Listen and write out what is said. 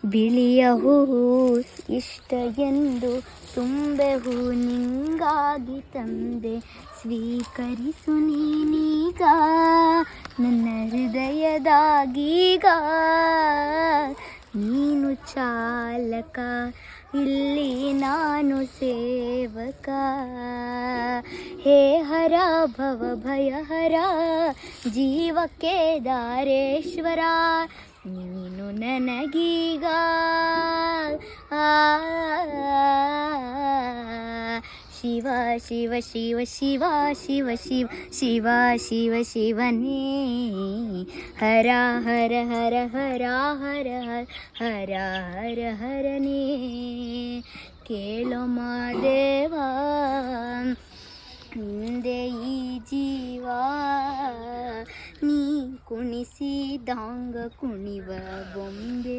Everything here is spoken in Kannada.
ಬಿಳಿಯ ಹೂವು ಇಷ್ಟ ಎಂದು ತುಂಬೆ ಹೂ ನಿಂಗಾಗಿ ತಂದೆ, ಸ್ವೀಕರಿಸು ನೀನೀಗ ನನ್ನ ಹೃದಯದಾಗೀಗ. ನೀನು ಚಾಲಕ, ಇಲ್ಲಿ ನಾನು ಸೇವಕ. ಹೇ ಹರ ಭವ ಭಯಹರ, ಜೀವಕ್ಕೆ ದಾರೇಶ್ವರ, ನೀನು ನನಗೀಗ. ಶಿವ ಶಿವ ಶಿವ ಶಿವ ಶಿವ ಶಿವ ಶಿವ ಶಿವ ಶಿವನೇ, ಹರ ಹರ ಹರ ಹರ ಹರ ಹರ ಹರ ಹರನೇ. ಕೇಳೋ ಮಾದೇವ ಹಿಂದೆ ಈ ಜೀವ, ನೀ ಕುಣಿಸಿದಾಂಗ ಕುಣಿವ ಬೊಂಬೆ.